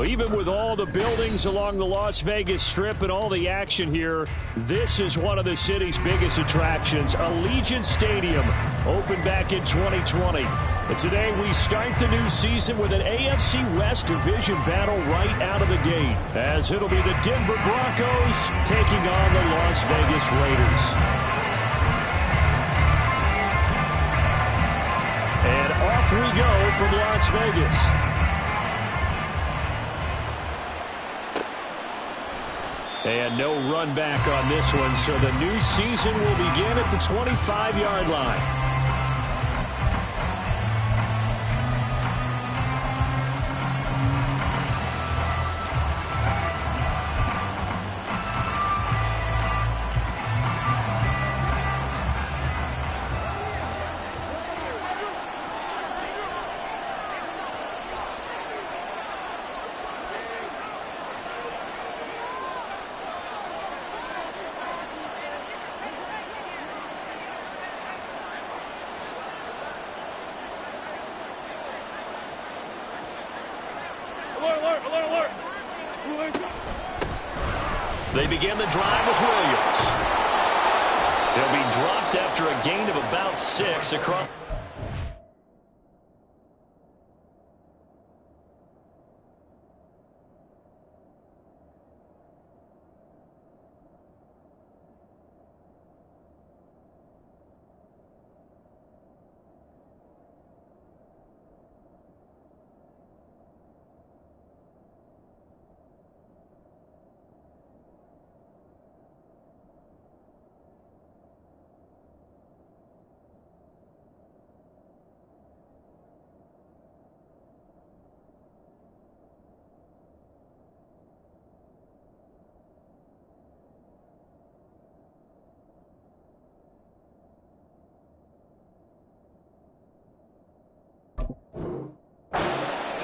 Even with all the buildings along the Las Vegas Strip and all the action here, this is one of the city's biggest attractions. Allegiant Stadium opened back in 2020. And today we start the new season with an AFC West division battle right out of the gate, as it'll be the Denver Broncos taking on the Las Vegas Raiders. And off we go from Las Vegas. And no run back on this one, so the new season will begin at the 25-yard line. They begin the drive with Williams. He'll be dropped after a gain of about 6 across.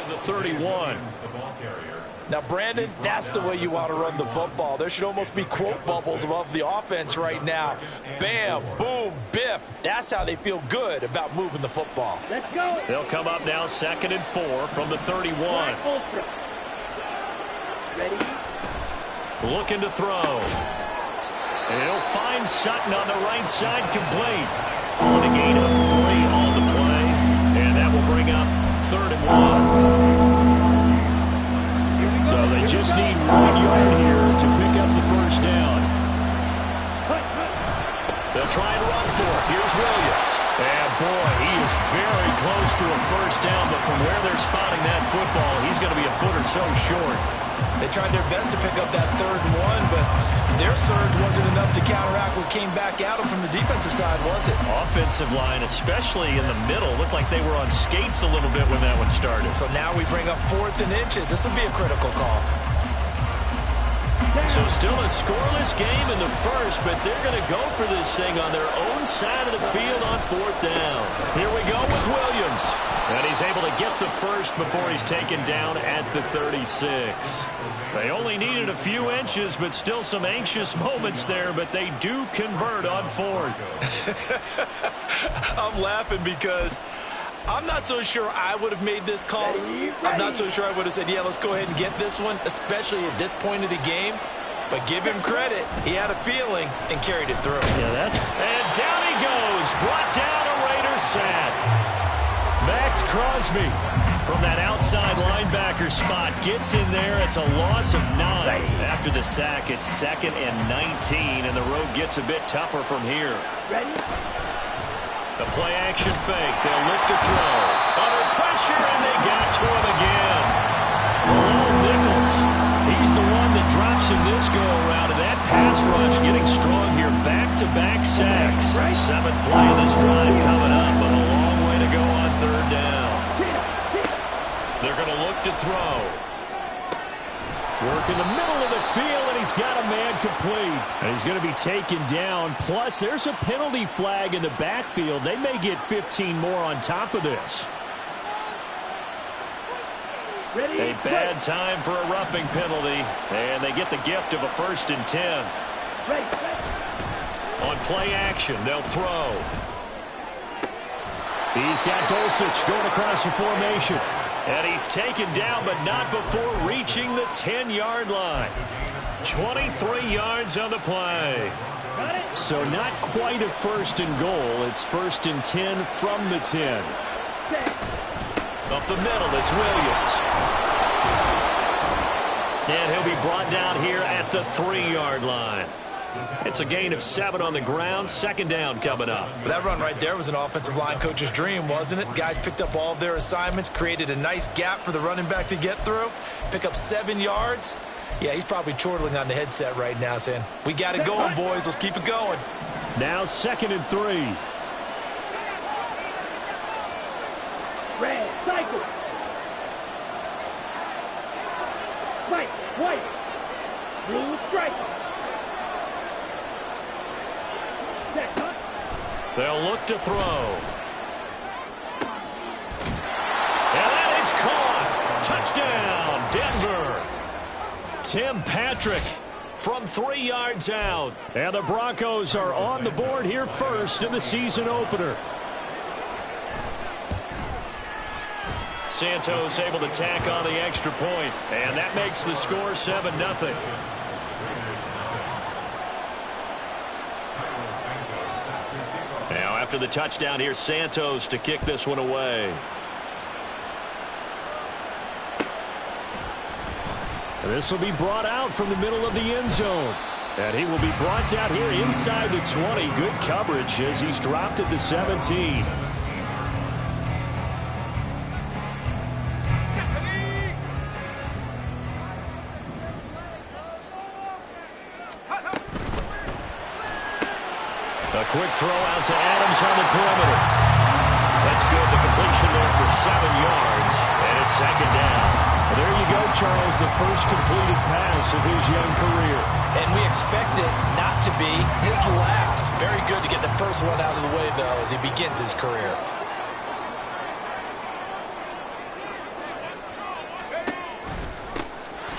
The 31. Now, Brandon, that's the way you want to run the football. There should almost be quote bubbles above the offense right now. Bam, boom, biff. That's how they feel good about moving the football. Let's go. They'll come up now 2nd and 4 from the 31. Ready? Looking to throw. And he'll find Sutton on the right side, complete. On a gain of 3 on the play. And that will bring up 3rd and 1. So they just need 1 yard here to pick up the first down. They'll try and run for it. Here's Williams. And boy, he is very close to a first down, but from where they're spotting that football, he's going to be a foot or so short. They tried their best to pick up that 3rd and 1, but their surge wasn't enough to counteract what came back at them from the defensive side, was it? Offensive line, especially in the middle, looked like they were on skates a little bit when that one started. So now we bring up 4th and inches. This will be a critical call. So still a scoreless game in the first, but they're going to go for this thing on their own side of the field on 4th down. Here we go with Williams. And he's able to get the first before he's taken down at the 36. They only needed a few inches, but still some anxious moments there, but they do convert on 4th. I'm laughing because I'm not so sure I would have made this call. I'm not so sure I would have said, yeah, let's go ahead and get this one, especially at this point of the game. But give him credit. He had a feeling and carried it through. Yeah, and down he goes. Brought down a Raider sack. Max Crosby from that outside linebacker spot gets in there. It's a loss of 9. After the sack, it's 2nd and 19, and the road gets a bit tougher from here. Ready? The play action fake. They'll look to throw. Under pressure, and they got to him again. Malone Nichols. He's the one that drops in this go-around, and that pass rush getting strong here. Back-to-back sacks. 7th play of this drive coming up, but a long way to go on 3rd down. They're going to look to throw. Work in the middle of the field, and he's got a man complete. And he's going to be taken down. Plus, there's a penalty flag in the backfield. They may get 15 more on top of this. A bad time for a roughing penalty, and they get the gift of a 1st and 10. On play action, they'll throw. He's got Dulcich going across the formation. And he's taken down, but not before reaching the 10-yard line. 23 yards on the play. So not quite a first and goal. It's first and 10 from the 10. Up the middle, it's Williams. And he'll be brought down here at the 3-yard line. It's a gain of 7 on the ground. Second down coming up. That run right there was an offensive line coach's dream, wasn't it? Guys picked up all of their assignments, created a nice gap for the running back to get through, pick up 7 yards. Yeah, he's probably chortling on the headset right now saying, we got it going, boys. Let's keep it going. Now 2nd and 3. Red, cycle. White, white. Blue, strike. They'll look to throw. And that is caught. Touchdown, Denver. Tim Patrick from 3 yards out. And the Broncos are on the board here first in the season opener. Santos able to tack on the extra point. And that makes the score 7-0. Now after the touchdown, here's Santos to kick this one away. This will be brought out from the middle of the end zone. And he will be brought down here inside the 20. Good coverage as he's dropped at the 17. A quick throw out to Adams on the perimeter. That's good. The completion there for 7 yards. And it's second down. Well, there you go, Charles, the first completed pass of his young career. And we expect it not to be his last. Very good to get the first one out of the way, though, as he begins his career.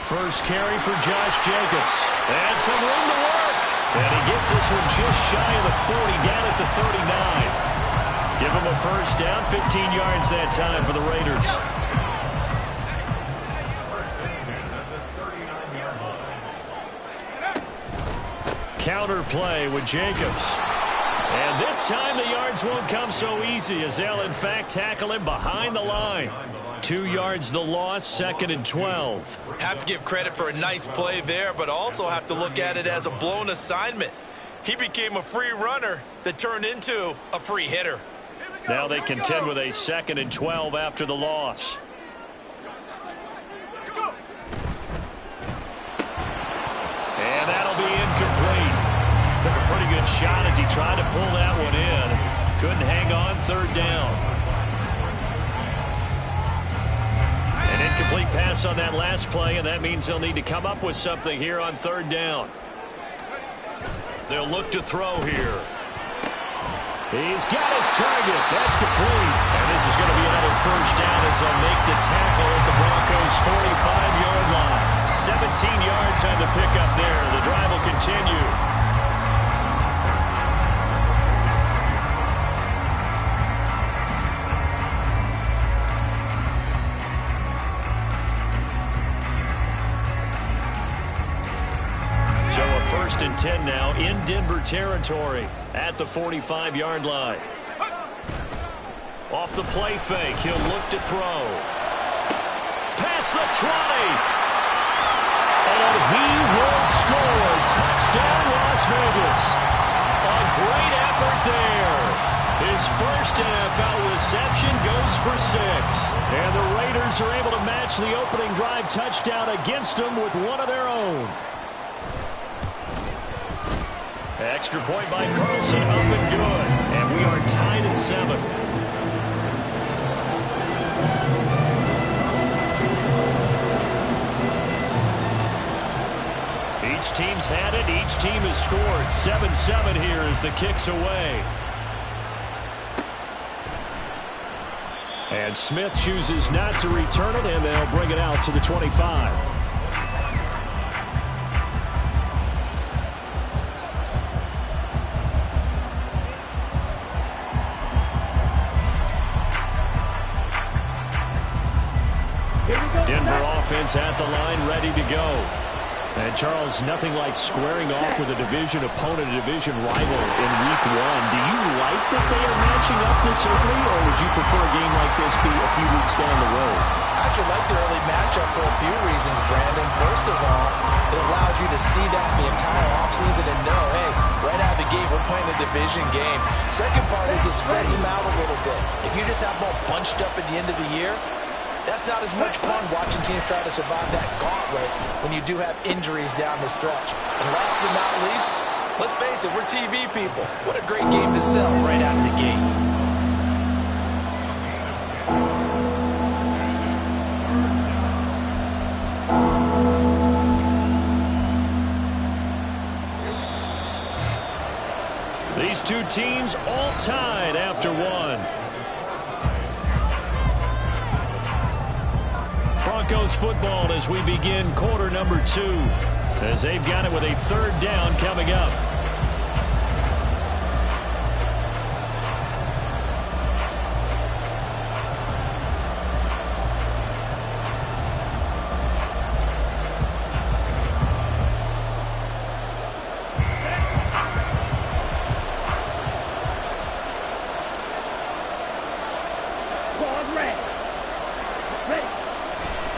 First carry for Josh Jacobs. And some room to work. And he gets this one just shy of the 40, down at the 39. Give him a first down, 15 yards that time for the Raiders. Counter play with Jacobs. And this time the yards won't come so easy as they'll in fact tackle him behind the line. 2 yards the loss, 2nd and 12. Have to give credit for a nice play there, but also have to look at it as a blown assignment. He became a free runner that turned into a free hitter. Now they contend with a 2nd and 12 after the loss. And that'll be incomplete. Took a pretty good shot as he tried to pull that one in. Couldn't hang on, 3rd down. An incomplete pass on that last play, and that means they'll need to come up with something here on 3rd down. They'll look to throw here. He's got his target. That's complete. And this is going to be another first down as they'll make the tackle at the Broncos' 45-yard line. 17 yards on the pickup there. The drive will continue. So a 1st and 10 now in Denver territory at the 45-yard line. Off the play fake, he'll look to throw. Past the 20. And he will score. Touchdown, Las Vegas. A great effort there. His first NFL reception goes for 6. And the Raiders are able to match the opening drive touchdown against them with one of their own. Extra point by Carlson, up and good. And we are tied at 7. Each team's had it. Each team has scored. 7-7 here as the kick's away. And Smith chooses not to return it, and they'll bring it out to the 25. Denver offense at the line, ready to go. And Charles, nothing like squaring off with a division opponent, a division rival in week 1. Do you like that they are matching up this early, or would you prefer a game like this be a few weeks down the road? I actually like the early matchup for a few reasons, Brandon. First of all, it allows you to see that the entire offseason and know, hey, right out of the gate, we're playing a division game. Second part is it spreads them out a little bit. If you just have them all bunched up at the end of the year, that's not as much fun watching teams try to survive that gauntlet when you do have injuries down the stretch. And last but not least, let's face it, we're TV people. What a great game to sell right out of the gate. These two teams all tied after 1. Broncos football as we begin quarter number 2, as they've got it with a 3rd down coming up.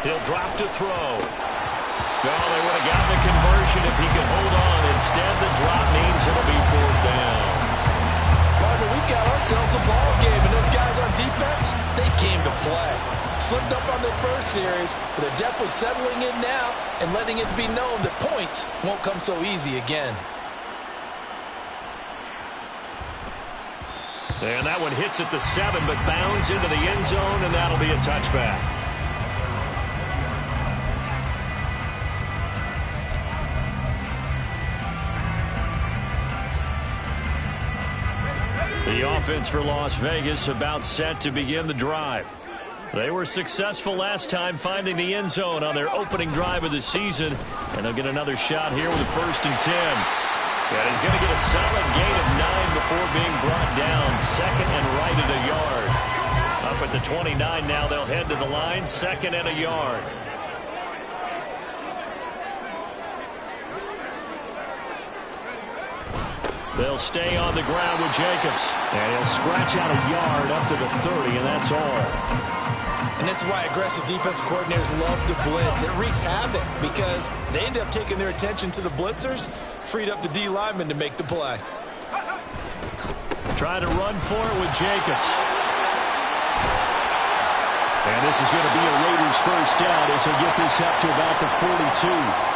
He'll drop to throw. Well, they would have gotten the conversion if he could hold on. Instead, the drop means it'll be 4th down. Partner, we've got ourselves a ball game, and those guys on defense, they came to play. Slipped up on their first series, but they're definitely settling in now and letting it be known that points won't come so easy again. And that one hits at the 7, but bounds into the end zone, and that'll be a touchback. The offense for Las Vegas about set to begin the drive. They were successful last time finding the end zone on their opening drive of the season, and they'll get another shot here with a 1st and 10. And he's going to get a solid gain of 9 before being brought down. 2nd and right at a yard. Up at the 29 now, they'll head to the line. 2nd and a yard. They'll stay on the ground with Jacobs. And he'll scratch out a yard up to the 30, and that's all. And this is why aggressive defensive coordinators love to blitz. It wreaks havoc because they end up taking their attention to the blitzers, freed up the D lineman to make the play. Try to run for it with Jacobs. And this is going to be a Raiders 1st down as they get this up to about the 42.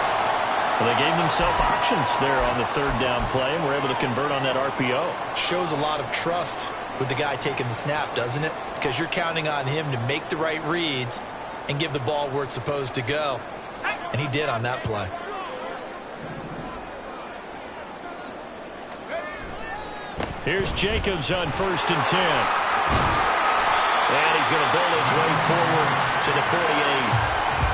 Well, they gave themselves options there on the 3rd down play and were able to convert on that RPO. Shows a lot of trust with the guy taking the snap, doesn't it? Because you're counting on him to make the right reads and give the ball where it's supposed to go. And he did on that play. Here's Jacobs on 1st and 10. And he's going to build his way forward to the 48.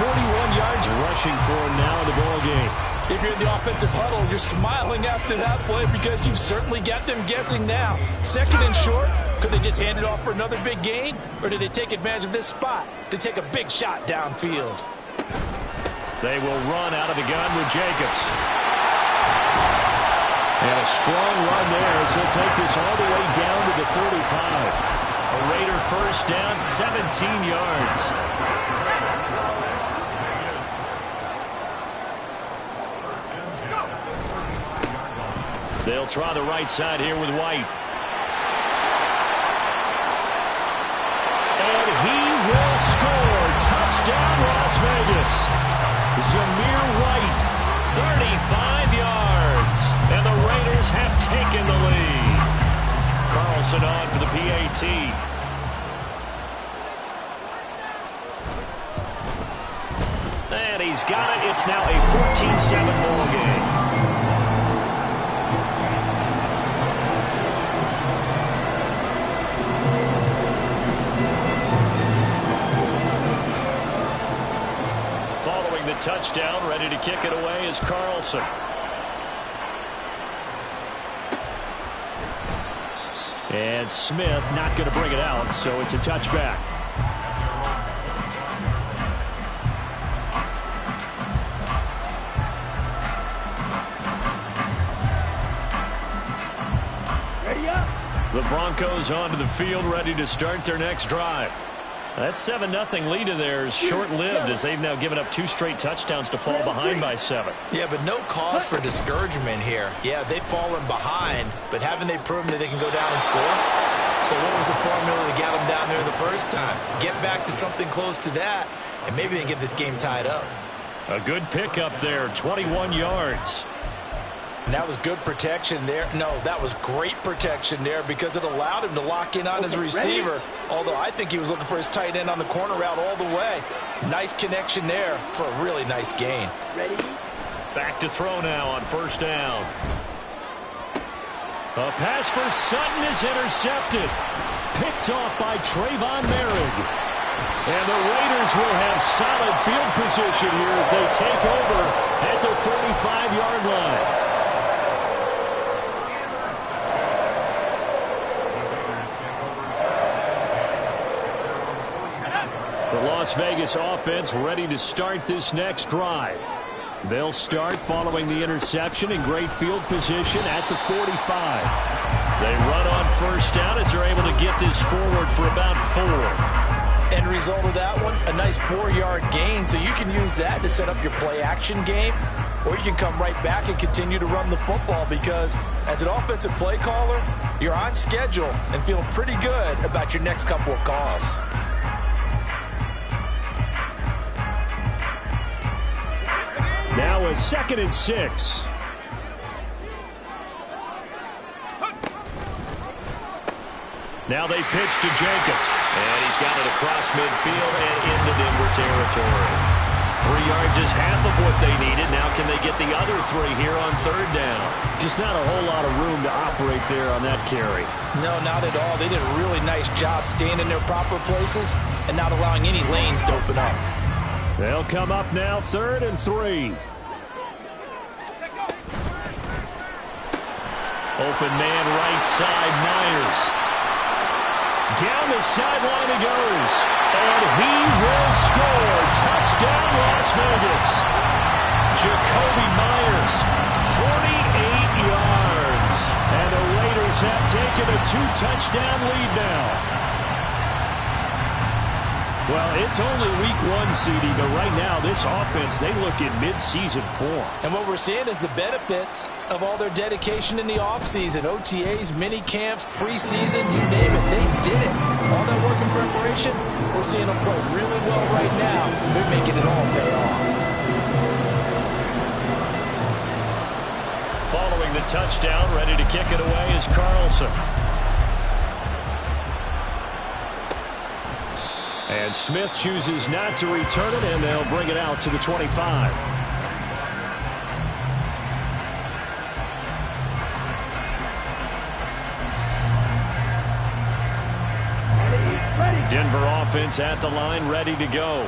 41 yards rushing for him now in the ball game. If you're in the offensive huddle, you're smiling after that play because you've certainly got them guessing now. 2nd and short, could they just hand it off for another big gain? Or did they take advantage of this spot to take a big shot downfield? They will run out of the gun with Jacobs. And a strong run there as they'll take this all the way down to the 35. A Raider 1st down, 17 yards. They'll try the right side here with White. And he will score. Touchdown, Las Vegas. Zamir White, 35 yards. And the Raiders have taken the lead. Carlson on for the PAT. And he's got it. It's now a 14-7 ball game. Following the touchdown, ready to kick it away is Carlson. And Smith not going to bring it out, so it's a touchback. The Broncos onto the field, ready to start their next drive. That 7-0 lead of theirs short-lived as they've now given up 2 straight touchdowns to fall behind by 7. Yeah, but no cause for discouragement here. Yeah, they've fallen behind, but haven't they proven that they can go down and score? So what was the formula that got them down there the first time? Get back to something close to that, and maybe they get this game tied up. A good pickup there, 21 yards. And that was good protection there. No, that was great protection there because it allowed him to lock in on his receiver. Although I think he was looking for his tight end on the corner route all the way. Nice connection there for a really nice gain. Ready? Back to throw now on first down. A pass for Sutton is intercepted. Picked off by Trayvon Merrick. And the Raiders will have solid field position here as they take over at the 45-yard line. The Las Vegas offense ready to start this next drive. They'll start following the interception in great field position at the 45. They run on first down as they're able to get this forward for about 4. End result of that one, a nice 4-yard gain, so you can use that to set up your play-action game, or you can come right back and continue to run the football because as an offensive play caller, you're on schedule and feeling pretty good about your next couple of calls. Now a 2nd and 6. Now they pitch to Jacobs. And he's got it across midfield and into Denver territory. 3 yards is half of what they needed. Now can they get the other 3 here on third down? Just not a whole lot of room to operate there on that carry. No, not at all. They did a really nice job staying in their proper places and not allowing any lanes to open up. They'll come up now 3rd and 3. Open man right side, Myers. Down the sideline he goes. And he will score. Touchdown, Las Vegas. Jacoby Myers, 48 yards. And the Raiders have taken a 2-touchdown lead now. Well, it's only week 1, CD, but right now this offense, they look in mid-season form. And what we're seeing is the benefits of all their dedication in the offseason. OTAs, mini camps, preseason, you name it, they did it. All that work in preparation, we're seeing them play really well right now. They're making it all pay off. Following the touchdown, ready to kick it away is Carlson. And Smith chooses not to return it, and they'll bring it out to the 25. Denver offense at the line, ready to go.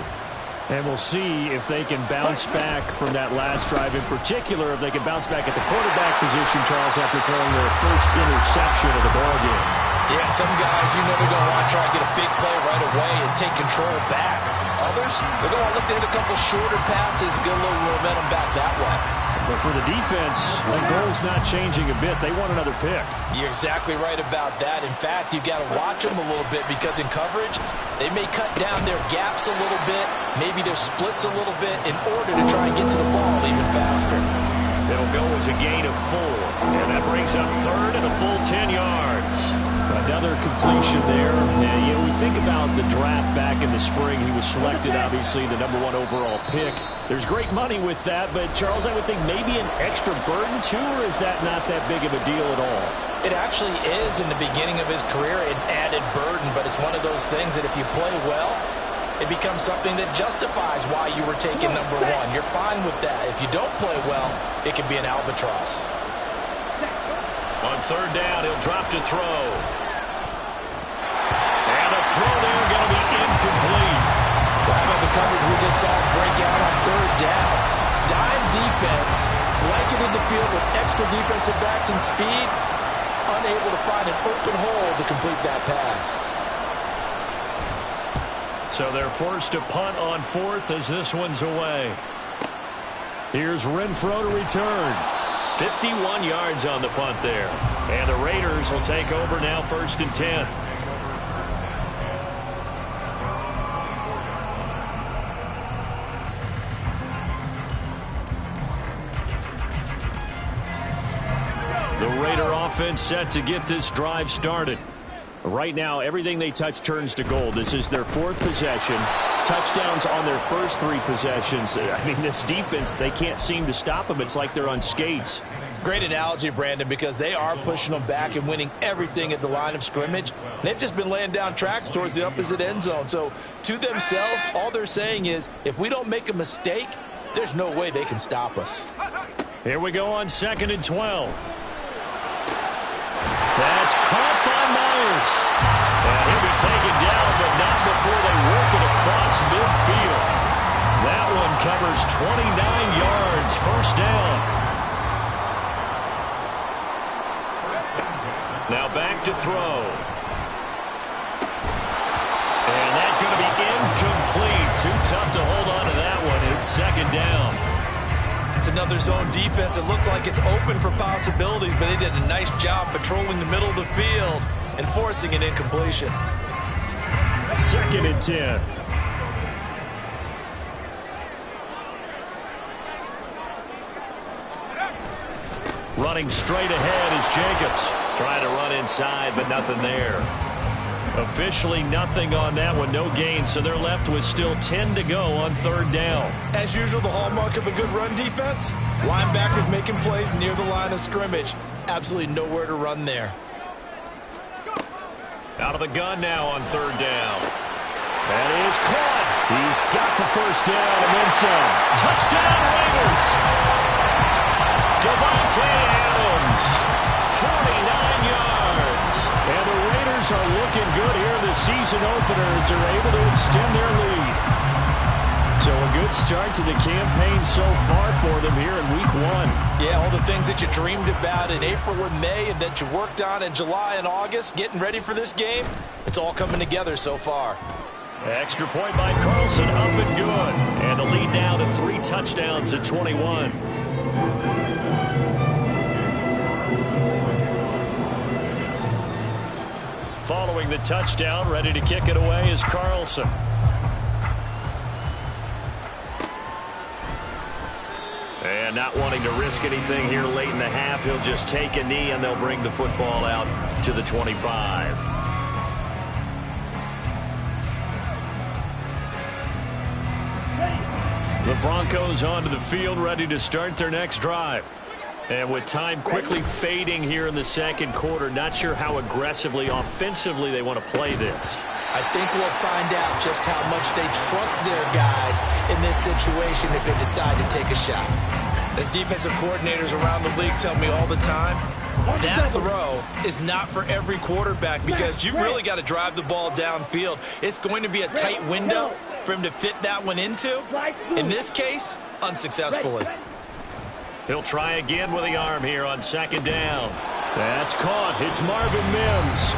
And we'll see if they can bounce back from that last drive. In particular, if they can bounce back at the quarterback position, Charles, after throwing their first interception of the ballgame. Yeah, some guys you know they're going to want to try and get a big play right away and take control back. Others, they're going to look to hit a couple shorter passes, get a little momentum back that way. But for the defense, the goal's not changing a bit. They want another pick. You're exactly right about that. In fact, you've got to watch them a little bit because in coverage, they may cut down their gaps a little bit, maybe their splits a little bit in order to try and get to the ball even faster. It'll go as a gain of 4, and that brings up 3rd and a full 10 yards. Another completion there. And, we think about the draft back in the spring. He was selected, obviously, the #1 overall pick. There's great money with that, but, Charles, I would think maybe an extra burden, too, or is that not that big of a deal at all? It actually is in the beginning of his career, an added burden, but it's one of those things that if you play well, it becomes something that justifies why you were taken #1. You're fine with that. If you don't play well, it can be an albatross. On third down, he'll drop to throw. And a throw there going to be incomplete. Well, how about the coverage we just saw break out on third down? Dime defense, blanketed the field with extra defensive backs and speed, unable to find an open hole to complete that pass. So they're forced to punt on 4th as this one's away. Here's Renfro to return. 51 yards on the punt there. And the Raiders will take over now, 1st and 10. The Raider offense set to get this drive started. Right now, everything they touch turns to gold. This is their 4th possession. Touchdowns on their first 3 possessions. I mean, this defense, they can't seem to stop them. It's like they're on skates. Great analogy, Brandon, because they are pushing them back and winning everything at the line of scrimmage. They've just been laying down tracks towards the opposite end zone. So to themselves, all they're saying is, if we don't make a mistake, there's no way they can stop us. Here we go on 2nd and 12. That's caught by Myers. And he'll be taken down, but not before they work it across midfield. That one covers 29 yards, 1st down. Now back to throw. And that's going to be incomplete. Too tough to hold on to that one. It's 2nd down. It's another zone defense. It looks like it's open for possibilities, but they did a nice job patrolling the middle of the field and forcing an incompletion. 2nd and 10. Running straight ahead is Jacobs. Trying to run inside, but nothing there. Officially nothing on that one, no gain, so they're left with still 10 to go on 3rd down. As usual, the hallmark of a good run defense, linebackers making plays near the line of scrimmage. Absolutely nowhere to run there. Out of the gun now on 3rd down. That is caught. He's got the 1st down and then some. Touchdown Raiders. Devontae Adams, 49 yards. And the Raiders are looking good here in the season opener as they're able to extend their lead. So a good start to the campaign so far for them here in week 1. Yeah, all the things that you dreamed about in April and May and that you worked on in July and August, getting ready for this game, it's all coming together so far. Extra point by Carlson, up and good. And the lead now to 3 touchdowns at 21. Following the touchdown, ready to kick it away is Carlson. And not wanting to risk anything here late in the half, he'll just take a knee and they'll bring the football out to the 25. The Broncos onto the field, ready to start their next drive. And with time quickly fading here in the 2nd quarter, not sure how aggressively, offensively they want to play this. I think we'll find out just how much they trust their guys in this situation if they decide to take a shot. As defensive coordinators around the league tell me all the time, that throw is not for every quarterback because you've really got to drive the ball downfield. It's going to be a tight window for him to fit that one into. In this case, unsuccessfully. He'll try again with the arm here on 2nd down. That's caught. It's Marvin Mims.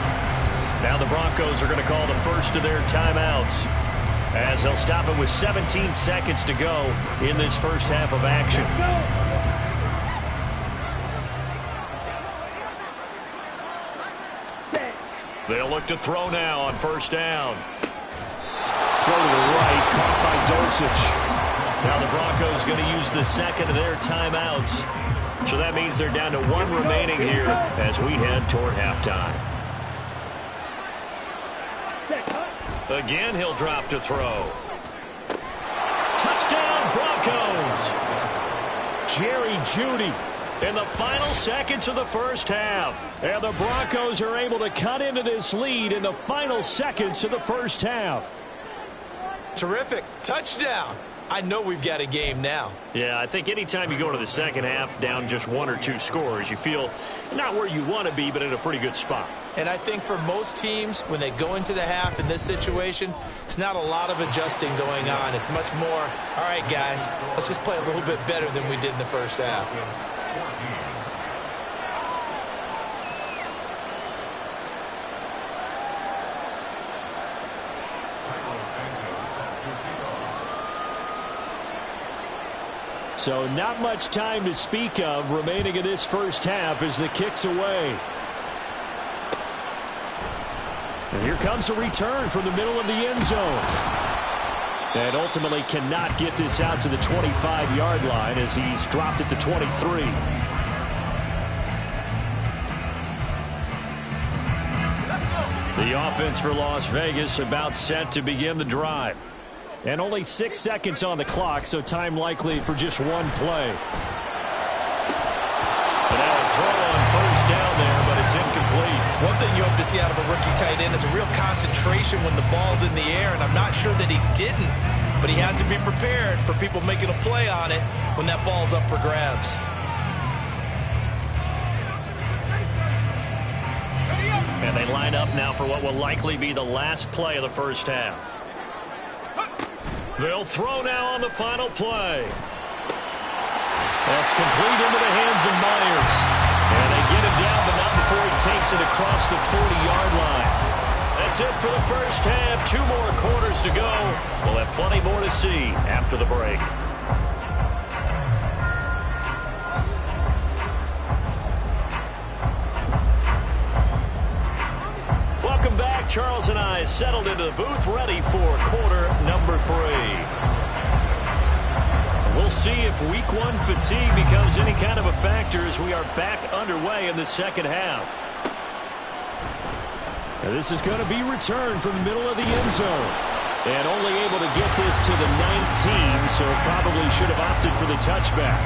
Now the Broncos are going to call the first of their timeouts as they'll stop it with 17 seconds to go in this first half of action. They'll look to throw now on 1st down. Throw to the right, caught by Dosich. Now the Broncos going to use the 2nd of their timeouts. So that means they're down to 1 remaining here as we head toward halftime. Again, he'll drop to throw. Touchdown, Broncos! Jerry Jeudy in the final seconds of the first half. And the Broncos are able to cut into this lead in the final seconds of the first half. Terrific. Touchdown. I know we've got a game now. Yeah, I think anytime you go to the second half down just 1 or 2 scores, you feel not where you want to be, but in a pretty good spot. And I think for most teams, when they go into the half in this situation, it's not a lot of adjusting going on. It's much more, all right, guys, let's just play a little bit better than we did in the first half. So not much time to speak of remaining in this first half as the kick's away. And here comes a return from the middle of the end zone. And ultimately cannot get this out to the 25-yard line as he's dropped it to 23. The offense for Las Vegas about set to begin the drive. And only 6 seconds on the clock, so time likely for just one play. And now a throw on first down there, but it's incomplete. One thing you hope to see out of a rookie tight end is a real concentration when the ball's in the air, and I'm not sure that he didn't, but he has to be prepared for people making a play on it when that ball's up for grabs. And they line up now for what will likely be the last play of the first half. They'll throw now on the final play. That's complete into the hands of Myers. And they get him down, but not before he takes it across the 40-yard line. That's it for the first half. 2 more quarters to go. We'll have plenty more to see after the break. Welcome back. Charles and I settled into the booth, ready for quarter number 3. We'll see if week 1 fatigue becomes any kind of a factor as we are back underway in the second half. And this is going to be returned from the middle of the end zone. And only able to get this to the 19, so probably should have opted for the touchback.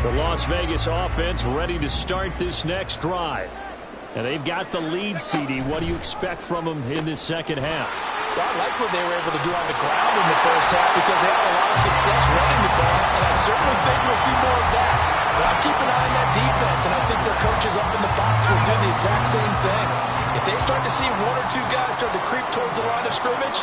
The Las Vegas offense ready to start this next drive. And they've got the lead, CD. What do you expect from them in this second half? Well, I like what they were able to do on the ground in the first half because they had a lot of success running the ball, and I certainly think we'll see more of that. But I'm keeping an eye on that defense, and I think their coaches up in the box will do the exact same thing. If they start to see 1 or 2 guys start to creep towards the line of scrimmage,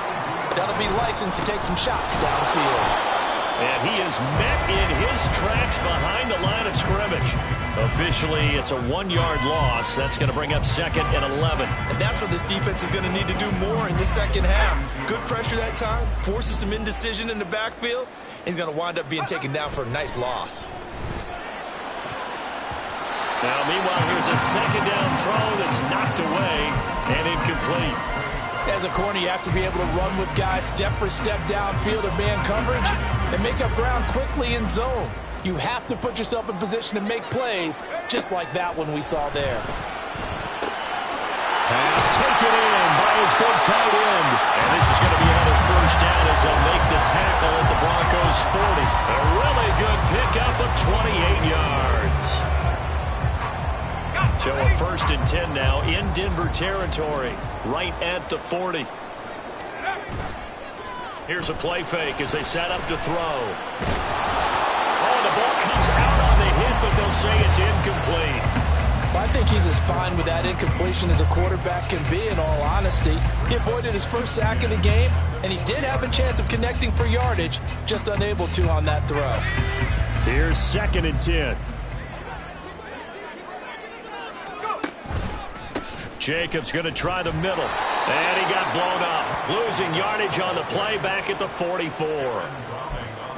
that'll be licensed to take some shots downfield. And he is met in his tracks behind the line of scrimmage. Officially, it's a 1-yard loss. That's going to bring up 2nd and 11. And that's what this defense is going to need to do more in the second half. Good pressure that time, forces some indecision in the backfield. He's going to wind up being taken down for a nice loss. Now, meanwhile, here's a 2nd down throw that's knocked away and incomplete. As a corner, you have to be able to run with guys step for step downfield or man coverage and make up ground quickly in zone. You have to put yourself in position to make plays, just like that one we saw there. Pass taken in by his big tight end. And this is going to be another first down as they'll make the tackle at the Broncos 40. A really good pickup of 28 yards. So a 1st and 10 now in Denver territory, right at the 40. Here's a play fake as they set up to throw. Oh, the ball comes out on the hit, but they'll say it's incomplete. I think he's as fine with that incompletion as a quarterback can be, in all honesty. He avoided his first sack of the game, and he did have a chance of connecting for yardage, just unable to on that throw. Here's 2nd and 10. Jacobs going to try the middle. And he got blown up. Losing yardage on the play back at the 44.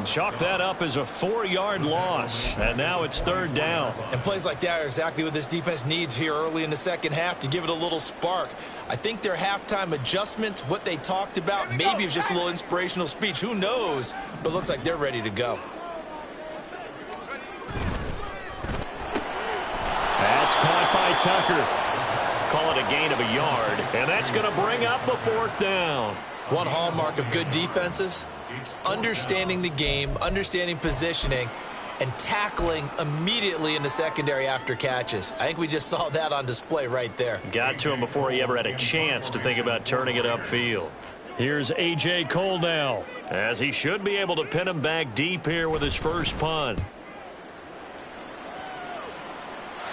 Chalk that up as a 4-yard loss. And now it's 3rd down. And plays like that are exactly what this defense needs here early in the second half to give it a little spark. I think their halftime adjustment, what they talked about, maybe it's just a little inspirational speech. Who knows? But looks like they're ready to go. That's caught by Tucker. Call it a gain of a yard, and that's going to bring up the 4th down. One hallmark of good defenses is understanding the game, understanding positioning, and tackling immediately in the secondary after catches. I think we just saw that on display right there. Got to him before he ever had a chance to think about turning it upfield. Here's A.J. Cole now, as he should be able to pin him back deep here with his first punt.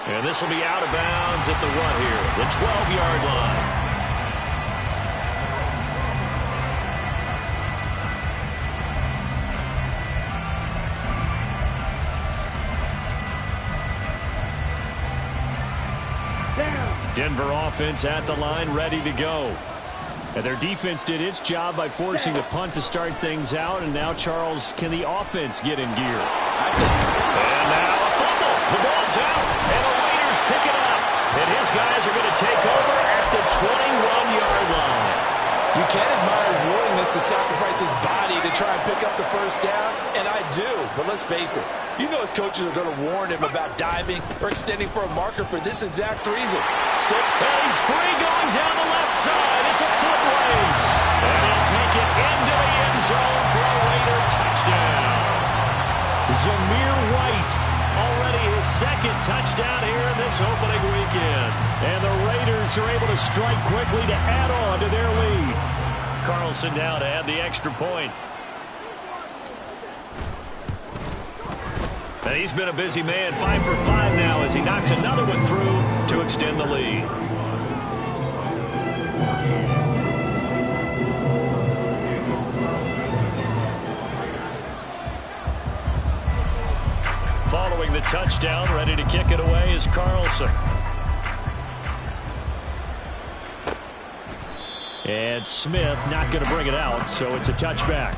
And this will be out of bounds at the what here? The 12-yard line. Down. Denver offense at the line, ready to go. And their defense did its job by forcing the punt to start things out. And now, Charles, can the offense get in gear? And now a fumble. The ball's out. And the Raiders pick it up. And his guys are going to take over at the 21-yard line. You can't admire his willingness to sacrifice his body to try and pick up the first down, and I do. But let's face it, you know his coaches are going to warn him about diving or extending for a marker for this exact reason. So he's free going down the left side. It's a foot race. And he'll take it into the end zone for a Raider touchdown. Zamir White, already his second touchdown here in this opening weekend. And the Raiders are able to strike quickly to add on to their lead. Carlson now to add the extra point. And he's been a busy man, 5 for 5 now as he knocks another one through to extend the lead. Following the touchdown, ready to kick it away is Carlson. And Smith not going to bring it out, so it's a touchback.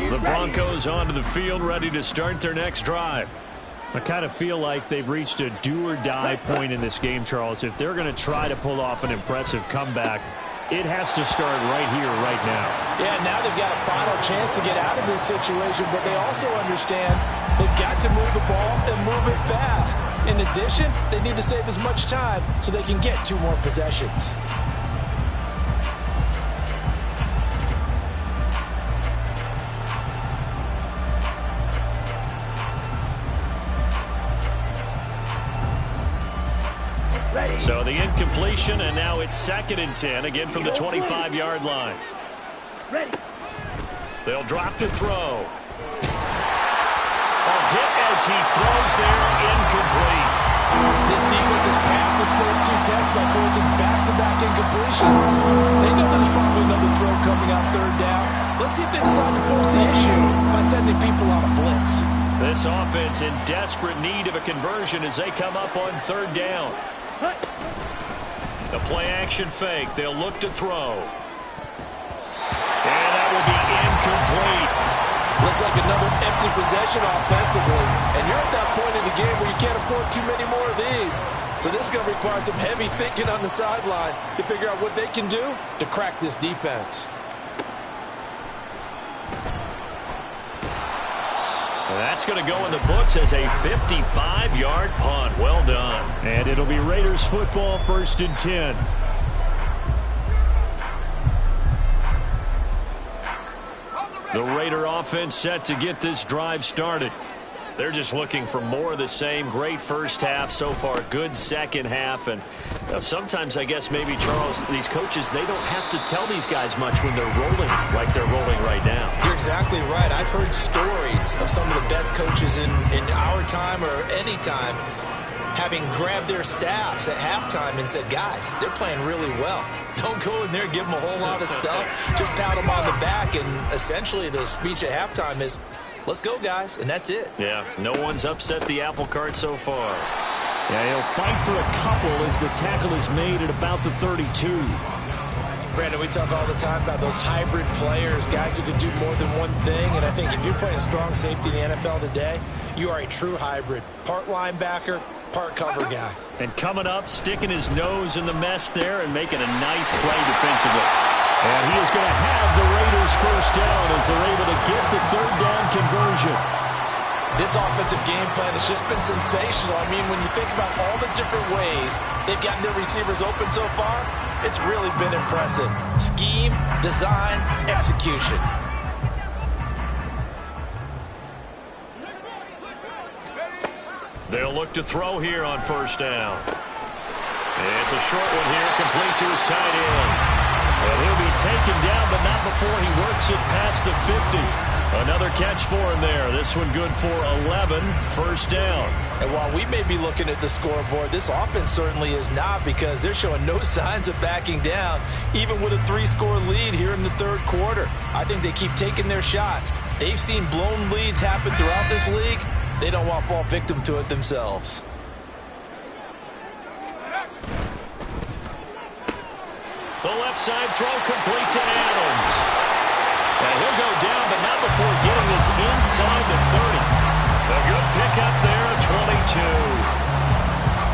The Broncos onto the field, ready to start their next drive. I kind of feel like they've reached a do-or-die point in this game, Charles. If they're going to try to pull off an impressive comeback, it has to start right here, right now. Yeah, now they've got a final chance to get out of this situation, but they also understand they've got to move the ball and move it fast. In addition, they need to save as much time so they can get 2 more possessions. So the incompletion, and now it's 2nd and 10, again from the 25-yard line. They'll drop to throw. A hit as he throws there, incomplete. This defense has passed its first 2 tests by forcing back-to-back incompletions. They know there's probably another throw coming out 3rd down. Let's see if they decide to force the issue by sending people on a blitz. This offense in desperate need of a conversion as they come up on 3rd down. The play-action fake. They'll look to throw. And that will be incomplete. Looks like another empty possession offensively. And you're at that point in the game where you can't afford too many more of these. So this is going to require some heavy thinking on the sideline to figure out what they can do to crack this defense. That's going to go in the books as a 55-yard punt. Well done. And it'll be Raiders football, 1st and 10. The Raider offense set to get this drive started. They're just looking for more of the same. Great first half so far. Good second half. And sometimes, I guess, maybe, Charles, these coaches, they don't have to tell these guys much when they're rolling like they're rolling right now. You're exactly right. I've heard stories of some of the best coaches in our time or any time having grabbed their staffs at halftime and said, guys, they're playing really well. Don't go in there and give them a whole lot of stuff. Just pat them on the back. And essentially the speech at halftime is, let's go, guys, and that's it. Yeah, no one's upset the apple cart so far. Yeah, he'll fight for a couple as the tackle is made at about the 32. Brandon, we talk all the time about those hybrid players, guys who can do more than one thing, and I think if you're playing strong safety in the NFL today, you are a true hybrid. Part linebacker, part cover guy. And coming up, sticking his nose in the mess there and making a nice play defensively. And he is going to have the Raiders first down as they're able to get the 3rd down conversion. This offensive game plan has just been sensational. I mean, when you think about all the different ways they've gotten their receivers open so far, it's really been impressive. Scheme, design, execution. They'll look to throw here on 1st down. It's a short one here, complete to his tight end. And he'll be taken down, but not before he works it past the 50. Another catch for him there. This one good for 11, 1st down. And while we may be looking at the scoreboard, this offense certainly is not, because they're showing no signs of backing down, even with a 3-score lead here in the 3rd quarter. I think they keep taking their shots, They've seen blown leads happen throughout this league. They don't want to fall victim to it themselves. The left side throw complete to Adams. And he'll go down, but not before getting this inside the 30. A good pickup there, a 22.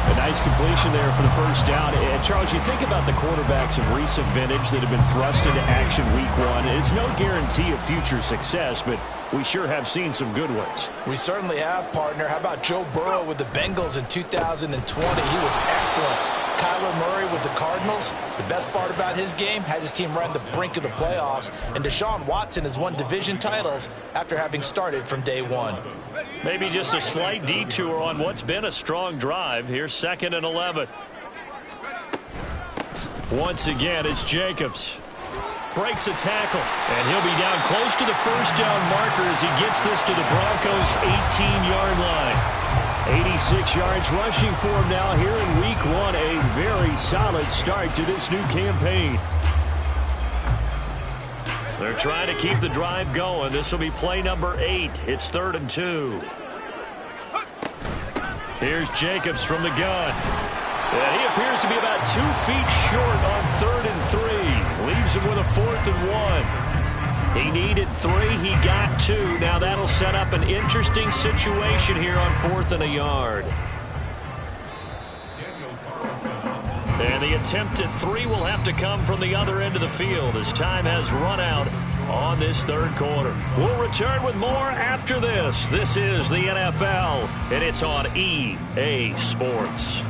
A nice completion there for the first down. And Charles, you think about the quarterbacks of recent vintage that have been thrust into action week one. It's no guarantee of future success, but we sure have seen some good ones. We certainly have, partner. How about Joe Burrow with the Bengals in 2020? He was excellent. Kyler Murray with the Cardinals. The best part about his game has his team right on the brink of the playoffs. And Deshaun Watson has won division titles after having started from day one. Maybe just a slight detour on what's been a strong drive. Here's 2nd and 11. Once again, it's Jacobs. Breaks a tackle, and he'll be down close to the first down marker as he gets this to the Broncos' 18-yard line. 86 yards rushing for him now here in week one. A very solid start to this new campaign. They're trying to keep the drive going. This will be play number 8. It's 3rd and 2. Here's Jacobs from the gun. And he appears to be about 2 feet short on 3rd and 3. Leaves him with a 4th and 1. He needed 3. He got 2. Now that'll set up an interesting situation here on 4th and a yard. And the attempt at 3 will have to come from the other end of the field as time has run out on this 3rd quarter. We'll return with more after this. This is the NFL, and it's on EA Sports.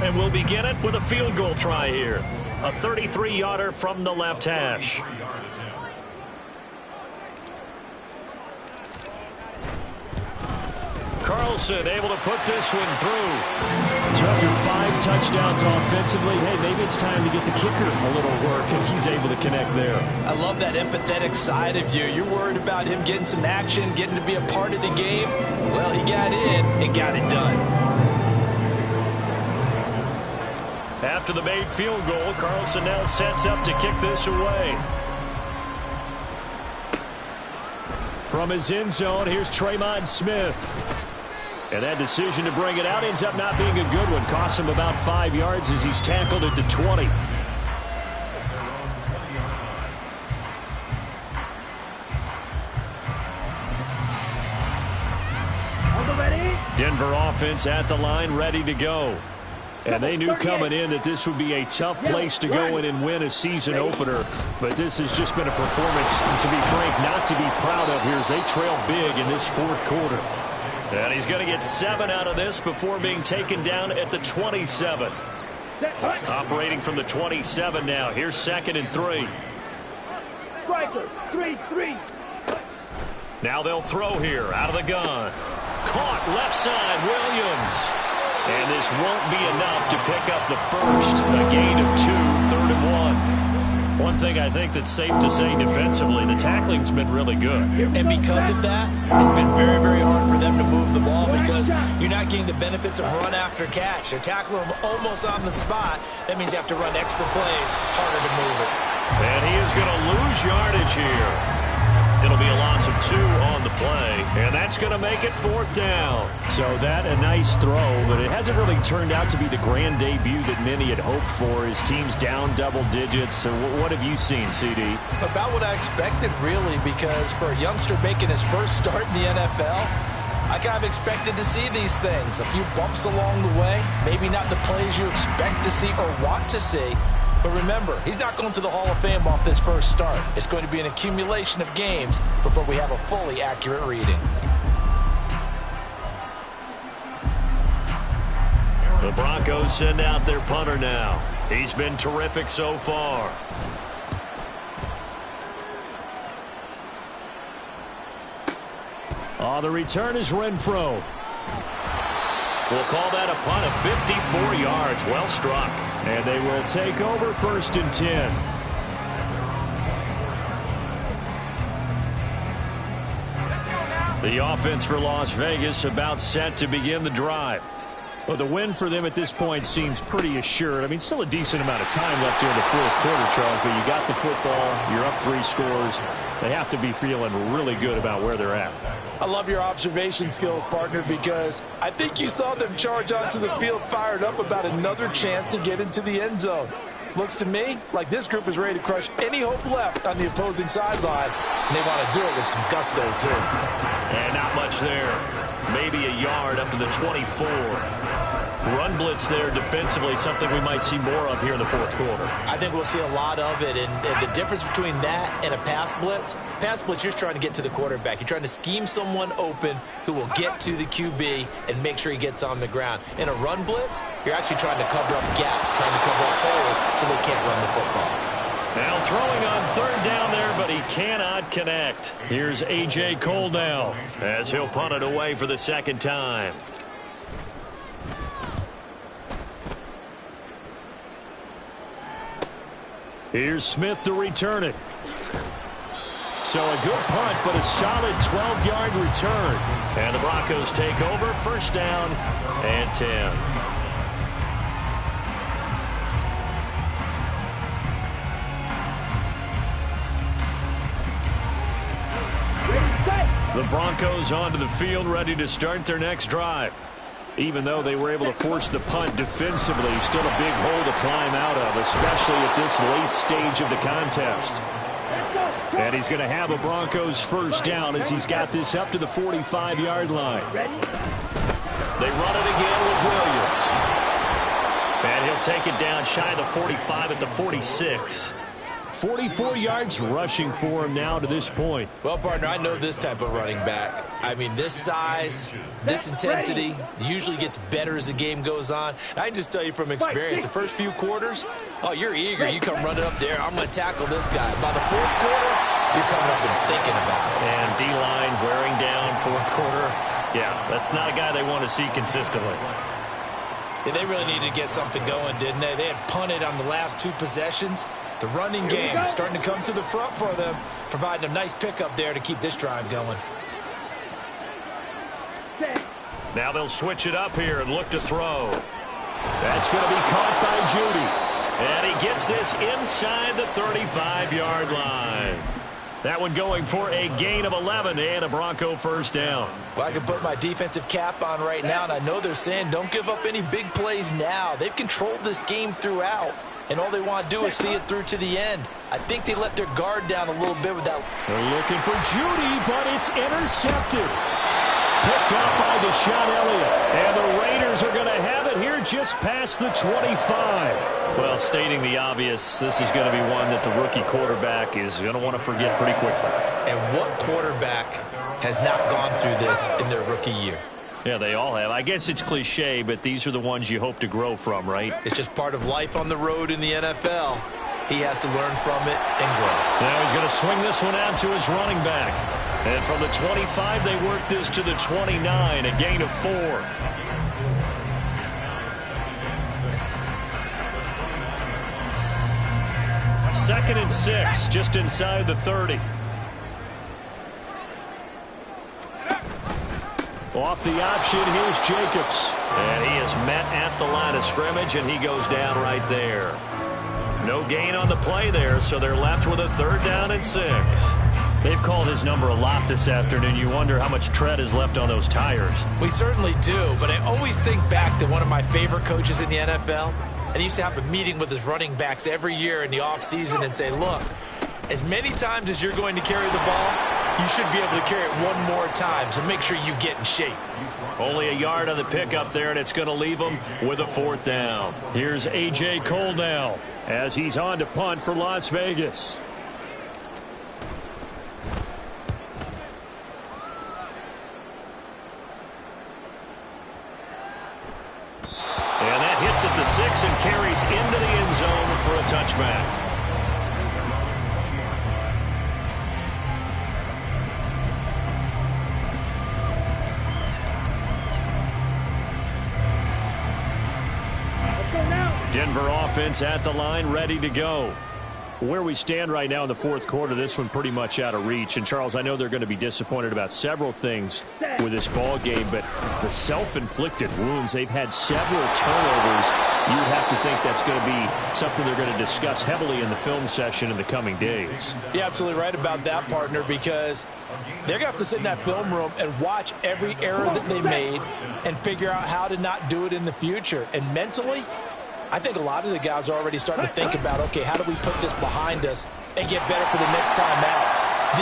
And we'll begin it with a field goal try here. A 33-yarder from the left hash. Carlson able to put this one through. So after 5 touchdowns offensively, hey, maybe it's time to get the kicker a little work, and he's able to connect there. I love that empathetic side of you. You're worried about him getting some action, getting to be a part of the game. Well, he got in and got it done. After the made field goal, Carlson now sets up to kick this away. From his end zone, here's Tremont Smith. And that decision to bring it out ends up not being a good one. Costs him about 5 yards as he's tackled at the 20. Denver offense at the line, ready to go. And they knew coming in that this would be a tough place to go in and win a season opener. But this has just been a performance, to be frank, not to be proud of here as they trail big in this 4th quarter. And he's going to get 7 out of this before being taken down at the 27. Operating from the 27 now. Here's 2nd and 3. Striker, 3-3. Now they'll throw here out of the gun. Caught left side, Williams. And this won't be enough to pick up the first. A gain of 2, 3rd and 1. One thing I think that's safe to say defensively, the tackling's been really good. And because of that, it's been very, very hard for them to move the ball because you're not getting the benefits of run after catch. They're tackling them almost on the spot. That means you have to run extra plays, harder to move it. And he is going to lose yardage here. It'll be a loss of 2 on the play, and that's going to make it 4th down. So that a nice throw, but it hasn't really turned out to be the grand debut that many had hoped for. His team's down double digits. So what have you seen, CD? About what I expected, really, because for a youngster making his first start in the NFL, I kind of expected to see these things. A few bumps along the way, maybe not the plays you expect to see or want to see. But remember, he's not going to the Hall of Fame off this first start. It's going to be an accumulation of games before we have a fully accurate reading. The Broncos send out their punter now. He's been terrific so far. The return is Renfro. We'll call that a punt of 54 yards. Well struck. And they will take over 1st and 10. The offense for Las Vegas about set to begin the drive. Well, the win for them at this point seems pretty assured. I mean, still a decent amount of time left here in the fourth quarter, Charles, but you got the football, you're up 3 scores. They have to be feeling really good about where they're at. I love your observation skills, partner, because I think you saw them charge onto the field fired up about another chance to get into the end zone. Looks to me like this group is ready to crush any hope left on the opposing sideline, and they want to do it with some gusto, too. And not much there. Maybe a yard up to the 24. Run blitz there defensively, something we might see more of here in the fourth quarter. I think we'll see a lot of it, and the difference between that and a pass blitz, you're just trying to get to the quarterback. You're trying to scheme someone open who will get to the QB and make sure he gets on the ground. In a run blitz, you're actually trying to cover up gaps, trying to cover up holes so they can't run the football. Now throwing on third down there, but he cannot connect. Here's A.J. Cole now as he'll punt it away for the second time. Here's Smith to return it. So a good punt, but a solid 12-yard return. And the Broncos take over, first down and 10. The Broncos onto the field, ready to start their next drive. Even though they were able to force the punt defensively, still a big hole to climb out of, especially at this late stage of the contest. And he's going to have a Broncos first down as he's got this up to the 45-yard line. They run it again with Williams. And he'll take it down shy of the 45 at the 46. 44 yards rushing for him now to this point. Well, partner, I know this type of running back. I mean, this size, this intensity usually gets better as the game goes on. I can just tell you from experience, the first few quarters, oh, you're eager. You come running up there. I'm going to tackle this guy. By the fourth quarter, you're coming up and thinking about it. And D-line wearing down fourth quarter. Yeah, that's not a guy they want to see consistently. Yeah, they really needed to get something going, didn't they? They had punted on the last 2 possessions. The running game starting to come to the front for them, providing a nice pickup there to keep this drive going. Now they'll switch it up here and look to throw. That's going to be caught by Judy. And he gets this inside the 35-yard line. That one going for a gain of 11 and a Bronco first down. Well, I can put my defensive cap on right now, and I know they're saying don't give up any big plays now. They've controlled this game throughout, and all they want to do is see it through to the end. I think they let their guard down a little bit with that. They're looking for Judy, but it's intercepted. Picked off by Deshaun Elliott. And the Raiders are going to have it here just past the 25. Well, stating the obvious, this is going to be one that the rookie quarterback is going to want to forget pretty quickly. And what quarterback has not gone through this in their rookie year? Yeah, they all have. I guess it's cliche, but these are the ones you hope to grow from, right? It's just part of life on the road in the NFL. He has to learn from it and grow. Now he's going to swing this one out to his running back. And from the 25, they work this to the 29, a gain of 4. Second and 6, just inside the 30. Off the option, here's Jacobs. And he is met at the line of scrimmage, and he goes down right there. No gain on the play there, so they're left with a third down and 6. They've called his number a lot this afternoon. You wonder how much tread is left on those tires. We certainly do, but I always think back to one of my favorite coaches in the NFL. And he used to have a meeting with his running backs every year in the offseason and say, look, as many times as you're going to carry the ball, you should be able to carry it one more time, so make sure you get in shape. Only a yard on the pickup there, and it's going to leave him with a fourth down. Here's A.J. Cole now as he's on to punt for Las Vegas. And that hits at the 6 and carries into the end zone for a touchback. Denver offense at the line, ready to go. Where we stand right now in the fourth quarter, this one pretty much out of reach. And, Charles, I know they're going to be disappointed about several things with this ball game, but the self-inflicted wounds, they've had several turnovers. You would have to think that's going to be something they're going to discuss heavily in the film session in the coming days. You're absolutely right about that, partner, because they're going to have to sit in that film room and watch every error that they made and figure out how to not do it in the future. And mentally, I think a lot of the guys are already starting to think about, okay, how do we put this behind us and get better for the next time out?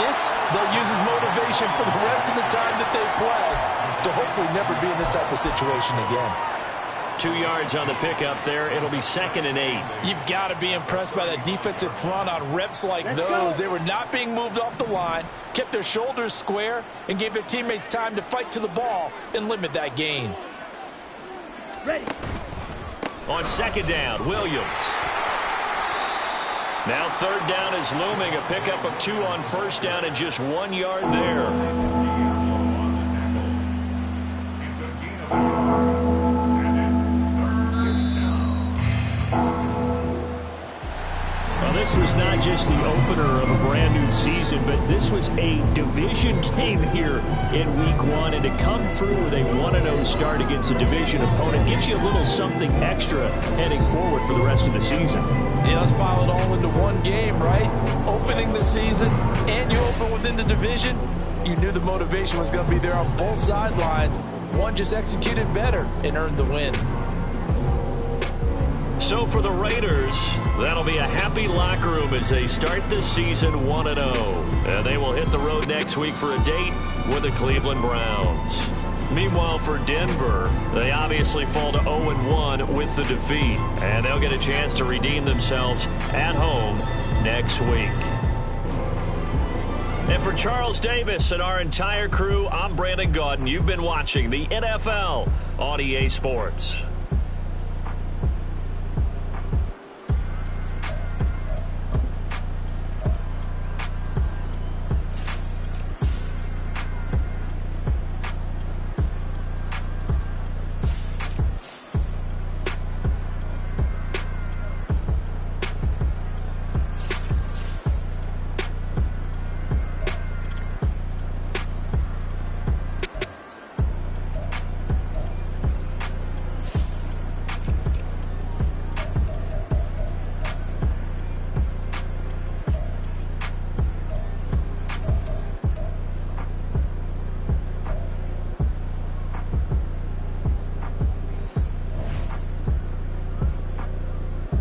This, they'll use as motivation for the rest of the time that they play to hopefully never be in this type of situation again. 2 yards on the pickup there. It'll be 2nd and 8. You've got to be impressed by that defensive front on reps like those. They were not being moved off the line, kept their shoulders square, and gave their teammates time to fight to the ball and limit that gain. Ready. On 2nd down, Williams. Now 3rd down is looming. A pickup of 2 on 1st down and just 1 yard there. This was not just the opener of a brand new season, but this was a division game here in week 1. And to come through with a 1-0 start against a division opponent gives you a little something extra heading forward for the rest of the season. Yeah, let's pile it all into one game, right? Opening the season and you open within the division. You knew the motivation was going to be there on both sidelines. One just executed better and earned the win. So for the Raiders, that'll be a happy locker room as they start this season 1-0. And they will hit the road next week for a date with the Cleveland Browns. Meanwhile, for Denver, they obviously fall to 0-1 with the defeat. And they'll get a chance to redeem themselves at home next week. And for Charles Davis and our entire crew, I'm Brandon Gaudin. You've been watching the NFL on EA Sports.